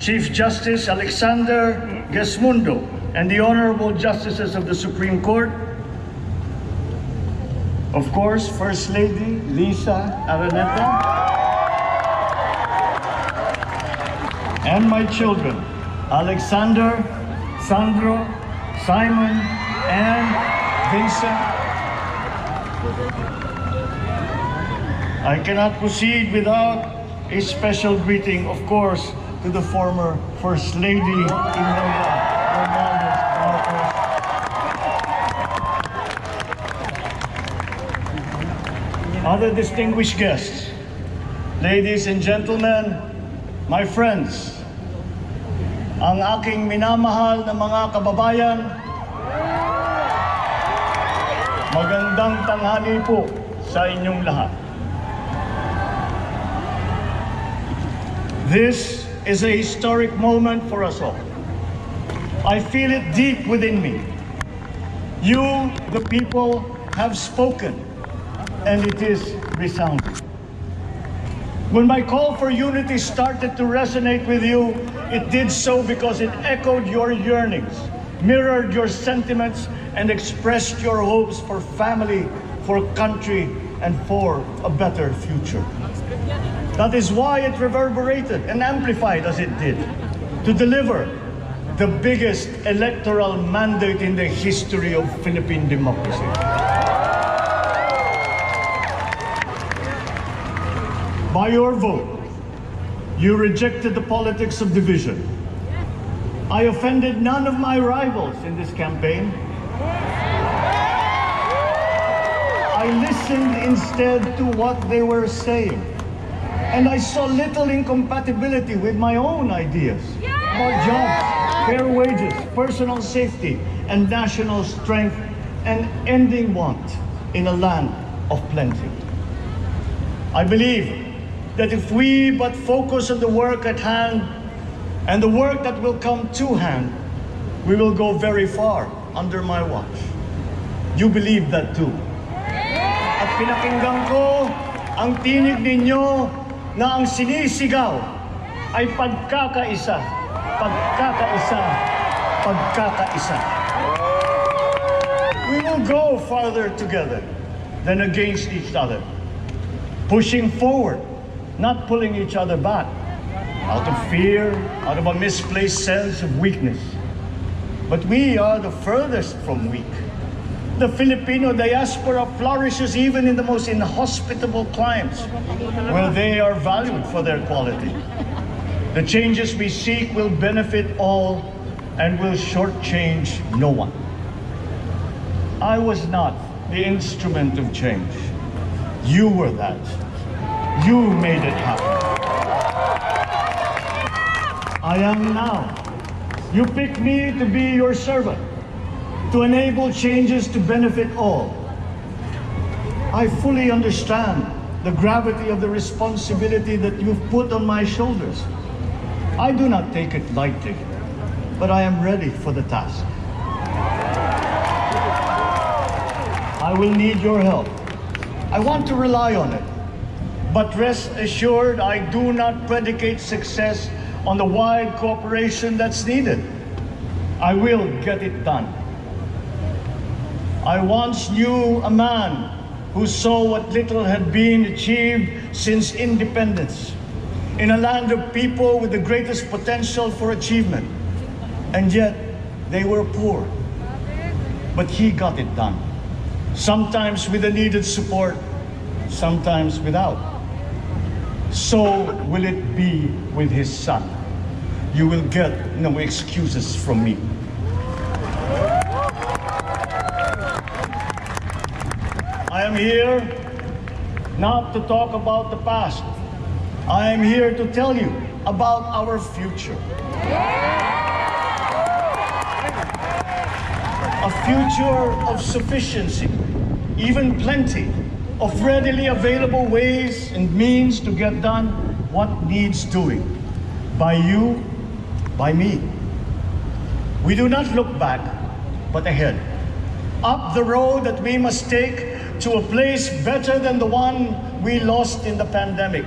Chief Justice Alexander Gesmundo, and the Honorable Justices of the Supreme Court, of course, First Lady Lisa Araneta, and my children, Alexander, Sandro, Simon, and Vincent. I cannot proceed without a special greeting, of course, to the former First Lady, Imelda Hernandez Marcos. Other distinguished guests, ladies and gentlemen, my friends, ang aking minamahal na mga kababayan, magandang tanghali po sa inyong lahat. This is a historic moment for us all. I feel it deep within me. You, the people, have spoken, and it is resounding. When my call for unity started to resonate with you, it did so because it echoed your yearnings, mirrored your sentiments, and expressed your hopes for family, for country, and for a better future. That is why it reverberated and amplified as it did, to deliver the biggest electoral mandate in the history of Philippine democracy. By your vote, you rejected the politics of division. I offended none of my rivals in this campaign. I listened instead to what they were saying. And I saw little incompatibility with my own ideas about jobs, fair wages, personal safety, and national strength, and ending want in a land of plenty. I believe that if we but focus on the work at hand and the work that will come to hand, we will go very far under my watch. You believe that too. At pinakinggan ko ang tinig ninyo na ang sinisigaw ay pagkakaisa, pagkakaisa, pagkakaisa. We will go farther together than against each other, pushing forward, not pulling each other back, out of fear, out of a misplaced sense of weakness. But we are the furthest from weak. The Filipino diaspora flourishes even in the most inhospitable climes, where they are valued for their quality. The changes we seek will benefit all and will shortchange no one. I was not the instrument of change. You were that. You made it happen. I am now. You picked me to be your servant, to enable changes to benefit all. I fully understand the gravity of the responsibility that you've put on my shoulders. I do not take it lightly, but I am ready for the task. I will need your help. I want to rely on it, but rest assured I do not predicate success on the wide cooperation that's needed. I will get it done. I once knew a man who saw what little had been achieved since independence in a land of people with the greatest potential for achievement, and yet they were poor. But he got it done, sometimes with the needed support, sometimes without. So will it be with his son. You will get no excuses from me. I am here not to talk about the past. I am here to tell you about our future. A future of sufficiency, even plenty, of readily available ways and means to get done what needs doing, by you, by me. We do not look back, but ahead, up the road that we must take to a place better than the one we lost in the pandemic.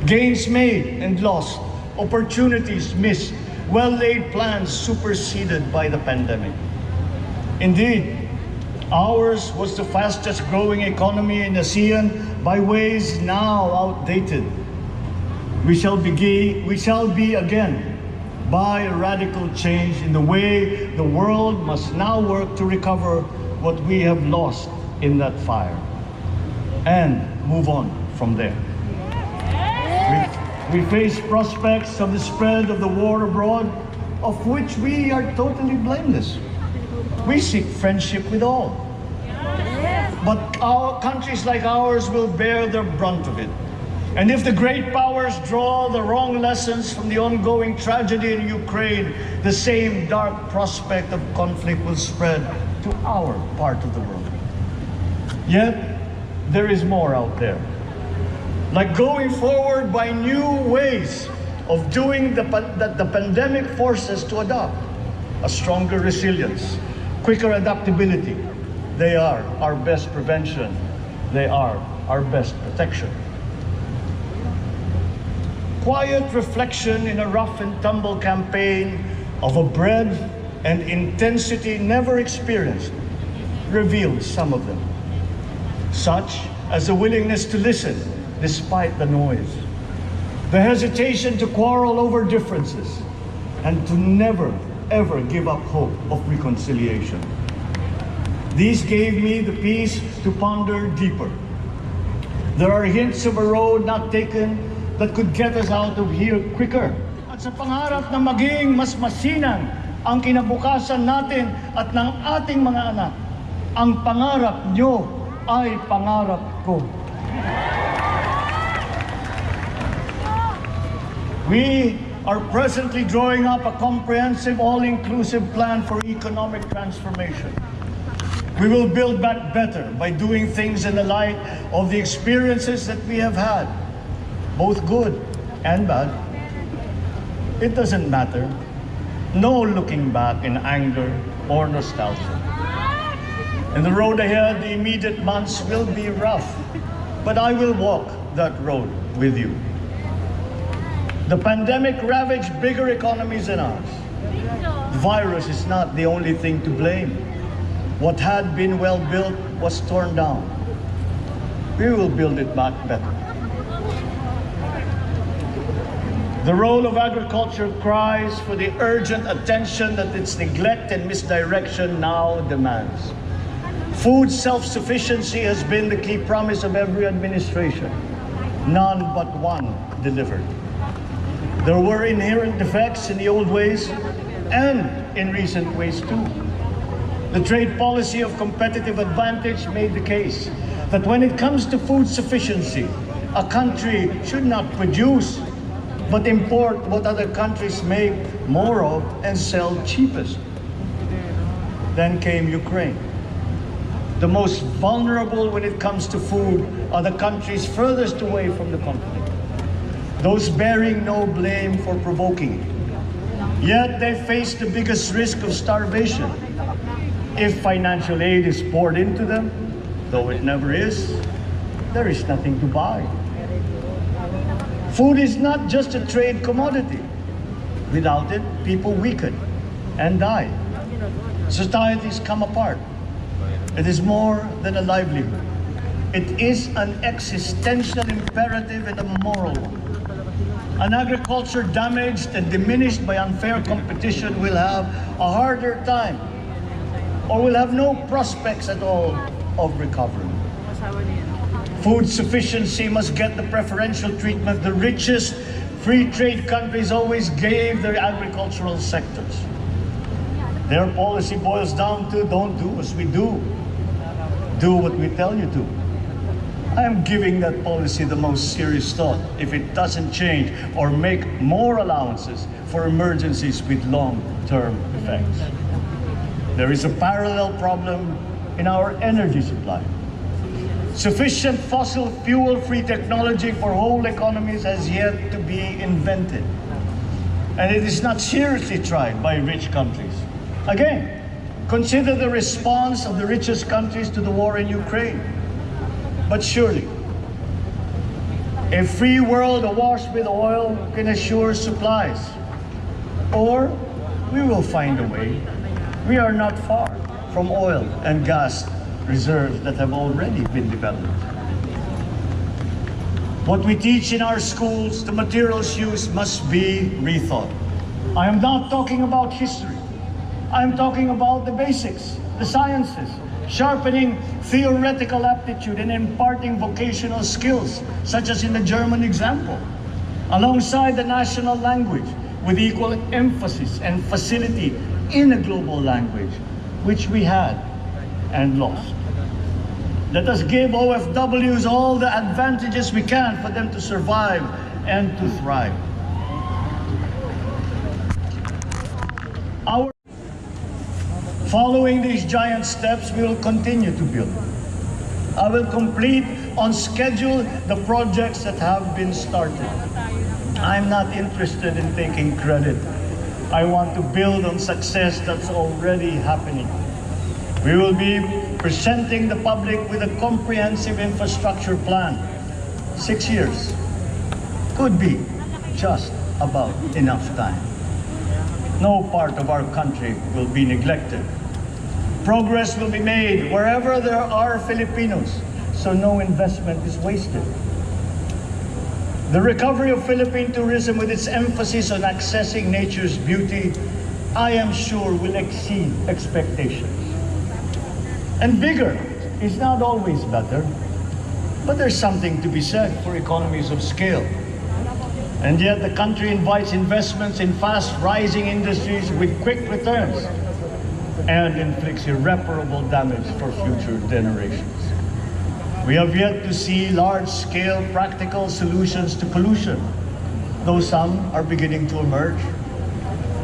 Gains made and lost opportunities missed, well-laid plans superseded by the pandemic. Indeed, ours was the fastest growing economy in ASEAN by ways now outdated. We shall be again by a radical change in the way the world must now work to recover what we have lost in that fire and move on from there. We face prospects of the spread of the war abroad, of which we are totally blameless. We seek friendship with all. But our countries like ours will bear the brunt of it. And if the great powers draw the wrong lessons from the ongoing tragedy in Ukraine, the same dark prospect of conflict will spread to our part of the world. Yet, there is more out there. Like going forward by new ways of doing that the pandemic forces to adopt. A stronger resilience, quicker adaptability. They are our best prevention. They are our best protection. Quiet reflection in a rough and tumble campaign of a breadth and intensity never experienced revealed some of them, such as the willingness to listen despite the noise, the hesitation to quarrel over differences, and to never, ever give up hope of reconciliation. These gave me the peace to ponder deeper. There are hints of a road not taken that could get us out of here quicker. At sa pangarap na maging mas masinang ang kinabukasan natin at ng ating mga anak, ang pangarap nyo ay pangarap ko. We are presently drawing up a comprehensive, all-inclusive plan for economic transformation. We will build back better by doing things in the light of the experiences that we have had, both good and bad. It doesn't matter. No looking back in anger or nostalgia. In the road ahead, the immediate months will be rough, but I will walk that road with you. The pandemic ravaged bigger economies than ours. The virus is not the only thing to blame. What had been well built was torn down. We will build it back better. The role of agriculture cries for the urgent attention that its neglect and misdirection now demands. Food self-sufficiency has been the key promise of every administration. None but one delivered. There were inherent defects in the old ways and in recent ways too. The trade policy of competitive advantage made the case that when it comes to food sufficiency, a country should not produce but import what other countries make more of and sell cheapest. Then came Ukraine. The most vulnerable when it comes to food are the countries furthest away from the conflict, those bearing no blame for provoking it. Yet they face the biggest risk of starvation. If financial aid is poured into them, though it never is, there is nothing to buy. Food is not just a trade commodity. Without it, people weaken and die. Societies come apart. It is more than a livelihood. It is an existential imperative and a moral one. An agriculture damaged and diminished by unfair competition will have a harder time or will have no prospects at all of recovery. Food sufficiency must get the preferential treatment the richest free trade countries always gave their agricultural sectors. Their policy boils down to don't do as we do. Do what we tell you to. I am giving that policy the most serious thought if it doesn't change or make more allowances for emergencies with long-term effects. There is a parallel problem in our energy supply. Sufficient fossil fuel-free technology for whole economies has yet to be invented. And it is not seriously tried by rich countries. Again, consider the response of the richest countries to the war in Ukraine. But surely, A free world awash with oil can assure supplies. Or we will find a way. We are not far from oil and gas reserves that have already been developed. What we teach in our schools, the materials used must be rethought. I am not talking about history. I am talking about the basics, the sciences, sharpening theoretical aptitude and imparting vocational skills, such as in the German example, alongside the national language, with equal emphasis and facility in a global language, which we had and lost. Let us give OFWs all the advantages we can for them to survive and to thrive. Following these giant steps, we will continue to build. I will complete on schedule the projects that have been started. I'm not interested in taking credit. I want to build on success that's already happening. We will be presenting the public with a comprehensive infrastructure plan. 6 years could be just about enough time. No part of our country will be neglected. Progress will be made wherever there are Filipinos, so no investment is wasted. The recovery of Philippine tourism, with its emphasis on accessing nature's beauty, I am sure will exceed expectations. And bigger is not always better, but there's something to be said for economies of scale. And yet the country invites investments in fast-rising industries with quick returns and inflicts irreparable damage for future generations. We have yet to see large-scale practical solutions to pollution, though some are beginning to emerge.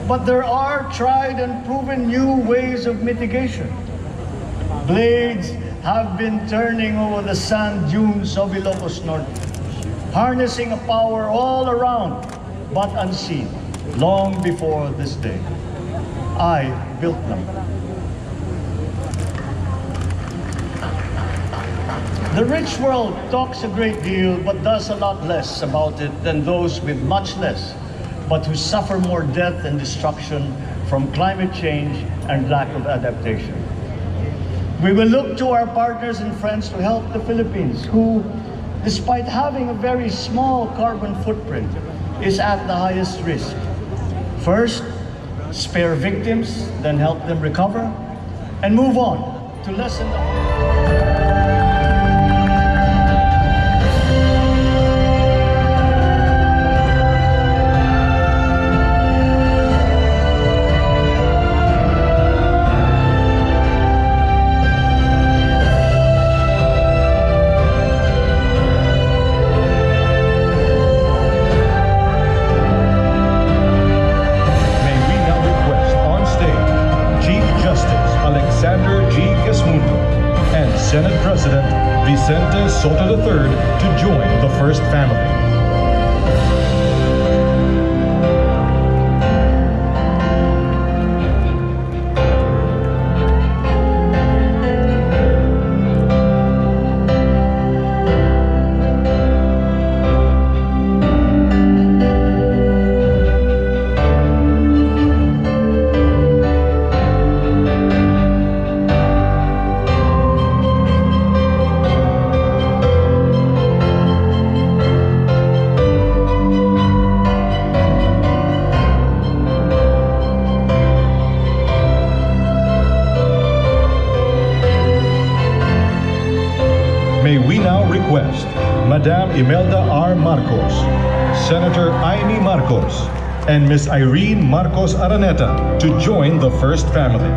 But there are tried and proven new ways of mitigation. Blades have been turning over the sand dunes of Ilocos Norte, harnessing a power all around but unseen long before this day. I built them. The rich world talks a great deal but does a lot less about it than those with much less, but who suffer more death and destruction from climate change and lack of adaptation. We will look to our partners and friends to help the Philippines, who, despite having a very small carbon footprint, is at the highest risk. First, spare victims, then help them recover, and move on to lessen the harm. Senate President Vicente Soto III to join the first family. May we now request Madam Imelda R. Marcos, Senator Amy Marcos, and Ms. Irene Marcos Araneta to join the first family.